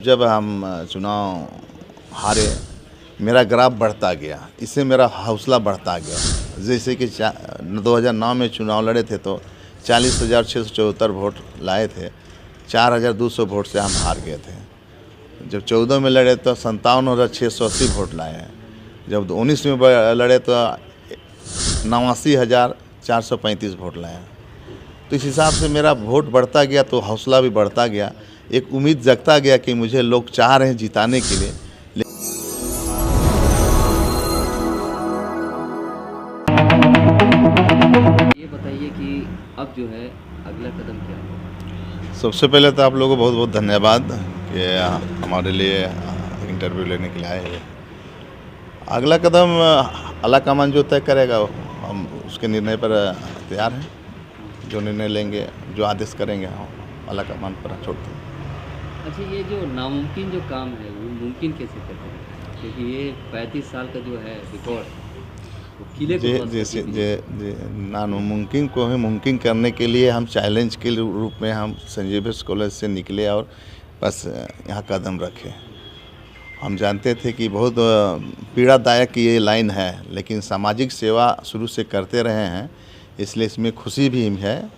जब हम चुनाव हारे, मेरा ग्राफ बढ़ता गया, इससे मेरा हौसला बढ़ता गया। जैसे कि 2009 में चुनाव लड़े थे तो 40,674 वोट लाए थे, 4,200 वोट से हम हार गए थे। जब 14 में लड़े तो 57,680 वोट लाए हैं। जब 19 में लड़े तो 89,435 वोट लाए हैं। तो इस हिसाब से मेरा वोट बढ़ता गया तो हौसला भी बढ़ता गया, एक उम्मीद जगता गया कि मुझे लोग चाह रहे हैं जिताने के लिए। ये बताइए कि अब जो है अगला कदम क्या है? सबसे पहले तो आप लोगों को बहुत बहुत धन्यवाद कि हमारे लिए इंटरव्यू लेने के लिए आए हैं। अगला कदम अल्लाह का मन जो तय करेगा हम उसके निर्णय पर तैयार हैं। जो निर्णय लेंगे, जो आदेश करेंगे, हम अल्लाह का मन पर छोड़ते हैं। अच्छा, ये जो नामुमकिन जो काम है वो मुमकिन कैसे करते हैं? क्योंकि ये 35 साल का जो है रिकॉर्ड, वो किले को ध्वस्त कर जैसे दीजिए। नामुमकिन को ही मुमकिन करने के लिए हम चैलेंज के रूप में हम संत जेवियर्स कॉलेज से निकले और बस यहाँ कदम रखे। हम जानते थे कि बहुत पीड़ादायक ये लाइन है, लेकिन सामाजिक सेवा शुरू से करते रहे हैं, इसलिए इसमें खुशी भी है।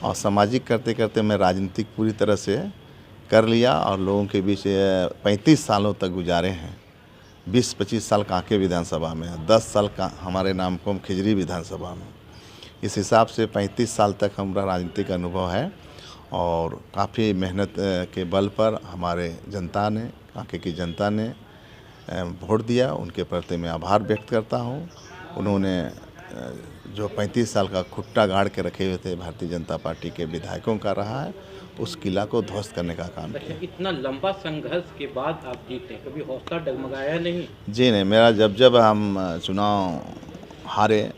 और सामाजिक करते करते मैं राजनीतिक पूरी तरह से कर लिया और लोगों के बीच 35 सालों तक गुजारे हैं। 20-25 साल कांके विधानसभा में, 10 साल का हमारे नाम को खिजरी विधानसभा में। इस हिसाब से 35 साल तक हमारा राजनीतिक अनुभव है और काफ़ी मेहनत के बल पर हमारे जनता ने, कांके की जनता ने वोट दिया। उनके प्रति मैं आभार व्यक्त करता हूँ। उन्होंने जो 35 साल का खुट्टा गाड़ के रखे हुए थे भारतीय जनता पार्टी के विधायकों का रहा है, उस किला को ध्वस्त करने का काम किया। इतना लंबा संघर्ष के बाद आप जीते, कभी हौसला डगमगाया नहीं? जी नहीं, मेरा जब हम चुनाव हारे,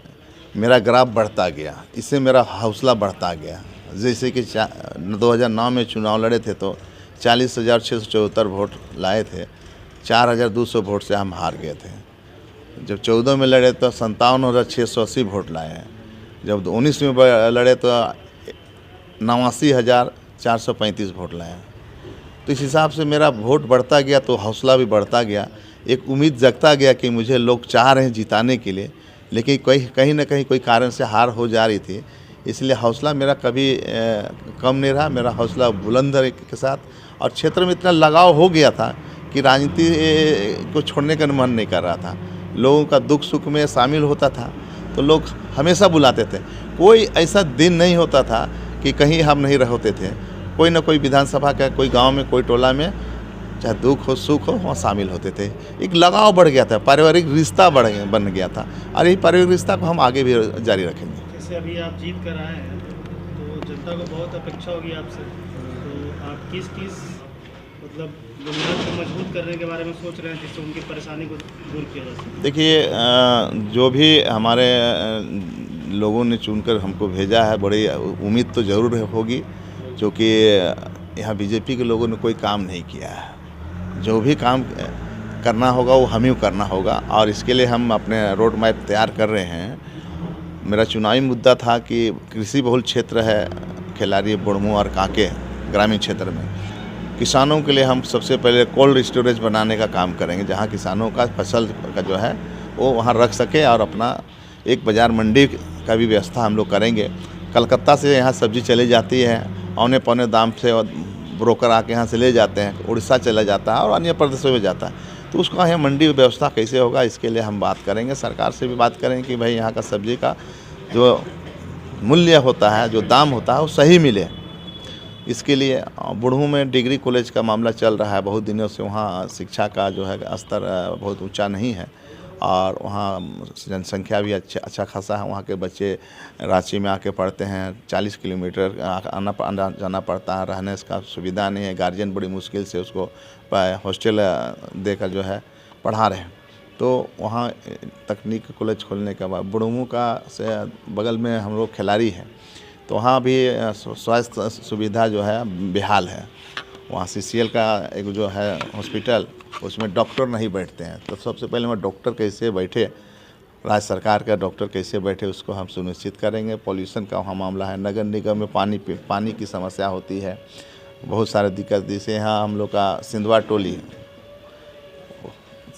मेरा ग्राफ बढ़ता गया, इससे मेरा हौसला बढ़ता गया। जैसे कि 2009 में चुनाव लड़े थे तो 40,674 वोट लाए थे, 4,200 वोट से हम हार गए थे। जब 14 में लड़े तो 57,680 वोट लाए हैं। जब 19 में लड़े तो 89,435 वोट लाए हैं। तो इस हिसाब से मेरा वोट बढ़ता गया तो हौसला भी बढ़ता गया, एक उम्मीद जगता गया कि मुझे लोग चाह रहे हैं जिताने के लिए, लेकिन कहीं ना कहीं कोई कारण से हार हो जा रही थी। इसलिए हौसला मेरा कभी कम नहीं रहा, मेरा हौसला बुलंद के साथ। और क्षेत्र में इतना लगाव हो गया था कि राजनीति को छोड़ने का मन नहीं कर रहा था। लोगों का दुख सुख में शामिल होता था तो लोग हमेशा बुलाते थे। कोई ऐसा दिन नहीं होता था कि कहीं हम नहीं होते थे। कोई ना कोई विधानसभा का, कोई गांव में, कोई टोला में, चाहे दुख हो सुख हो, वहाँ शामिल होते थे। एक लगाव बढ़ गया था, पारिवारिक रिश्ता बन गया था और यही पारिवारिक रिश्ता को हम आगे भी जारी रखेंगे। जैसे अभी आप जीत कर आए हैं तो जनता को बहुत अपेक्षा होगी आपसे, तो आप किस मतलब बुनियाद को मजबूत करने के बारे में सोच रहे हैं जिससे उनकी परेशानी को दूर किया जा सके? देखिए, जो भी हमारे लोगों ने चुनकर हमको भेजा है, बड़ी उम्मीद तो ज़रूर होगी, क्योंकि यहाँ बीजेपी के लोगों ने कोई काम नहीं किया है। जो भी काम करना होगा वो हम ही करना होगा और इसके लिए हम अपने रोड मैप तैयार कर रहे हैं। मेरा चुनावी मुद्दा था कि कृषि बहुल क्षेत्र है खिलारी, बुढ़मू और कांके ग्रामीण क्षेत्र में। किसानों के लिए हम सबसे पहले कोल्ड स्टोरेज बनाने का काम करेंगे, जहाँ किसानों का फसल का जो है वो वहाँ रख सके और अपना एक बाज़ार मंडी का भी व्यवस्था हम लोग करेंगे। कलकत्ता से यहाँ सब्ज़ी चली जाती है, औने पौने दाम से, और ब्रोकर आके यहाँ से ले जाते हैं, उड़ीसा चला जाता है और अन्य प्रदेशों में जाता है। तो उसका यहाँ मंडी व्यवस्था कैसे होगा, इसके लिए हम बात करेंगे। सरकार से भी बात करेंगे कि भाई यहाँ का सब्ज़ी का जो मूल्य होता है, जो दाम होता है, वो सही मिले। इसके लिए बुढ़मू में डिग्री कॉलेज का मामला चल रहा है बहुत दिनों से। वहाँ शिक्षा का जो है स्तर बहुत ऊंचा नहीं है और वहाँ जनसंख्या भी अच्छा खासा है। वहाँ के बच्चे रांची में आके पढ़ते हैं, 40 किलोमीटर आना जाना पड़ता है, रहने का सुविधा नहीं है। गार्जियन बड़ी मुश्किल से उसको हॉस्टल देकर जो है पढ़ा रहे हैं। तो वहाँ तकनीक कॉलेज खोलने के बाद बुढ़मू का से बगल में हम लोग खिलारी हैं, तो वहाँ भी स्वास्थ्य सुविधा जो है बेहाल है। वहाँ CCL का एक जो है हॉस्पिटल, उसमें डॉक्टर नहीं बैठते हैं। तो सबसे पहले मैं डॉक्टर कैसे बैठे, राज्य सरकार का डॉक्टर कैसे बैठे, उसको हम सुनिश्चित करेंगे। पॉल्यूशन का वहाँ मामला है, नगर निगम में पानी की समस्या होती है, बहुत सारे दिक्कत, जैसे यहाँ हम लोग का सिंधवा टोली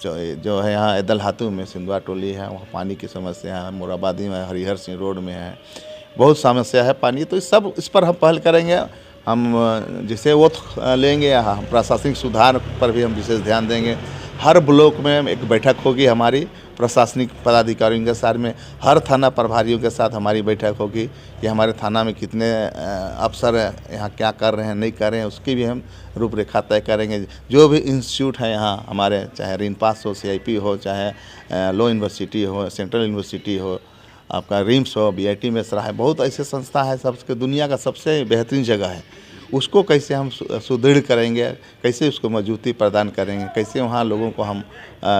जो है, यहाँ एदलहातू में सिंधवा टोली है, वहाँ पानी की समस्या है। मोराबादी में, हरिहर सिंह रोड में है, बहुत समस्या है पानी। तो इस पर हम पहल करेंगे। हम जिसे वो लेंगे, प्रशासनिक सुधार पर भी हम विशेष ध्यान देंगे। हर ब्लॉक में एक बैठक होगी हमारी प्रशासनिक पदाधिकारियों के साथ में, हर थाना प्रभारियों के साथ हमारी बैठक होगी कि हमारे थाना में कितने अफसर यहाँ क्या कर रहे हैं, नहीं कर रहे हैं, उसकी भी हम रूपरेखा तय करेंगे। जो भी इंस्टीट्यूट है यहाँ हमारे, चाहे रिनपास हो, CIP हो, चाहे लॉ यूनिवर्सिटी हो, सेंट्रल यूनिवर्सिटी हो, आपका रिम्स हो, BIT मेसरा है, बहुत ऐसे संस्था है, सबके दुनिया का सबसे बेहतरीन जगह है। उसको कैसे हम सुदृढ़ करेंगे, कैसे उसको मजबूती प्रदान करेंगे, कैसे वहाँ लोगों को हम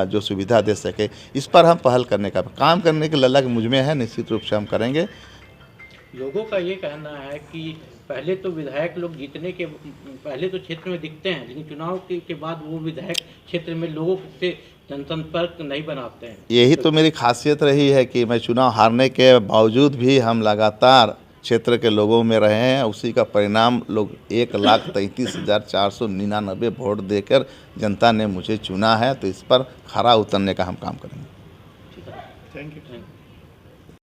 जो सुविधा दे सके, इस पर हम पहल करने का काम करने की ललक मुझ में है। निश्चित रूप से हम करेंगे। लोगों का ये कहना है कि पहले तो विधायक लोग जीतने के पहले तो क्षेत्र में दिखते हैं, लेकिन चुनाव के बाद वो विधायक क्षेत्र में लोगों से जनसंपर्क नहीं बनाते हैं। यही तो मेरी खासियत रही है कि मैं चुनाव हारने के बावजूद भी हम लगातार क्षेत्र के लोगों में रहे हैं। उसी का परिणाम लोग 1,33,499 वोट देकर जनता ने मुझे चुना है। तो इस पर खरा उतरने का हम काम करेंगे। Thank you.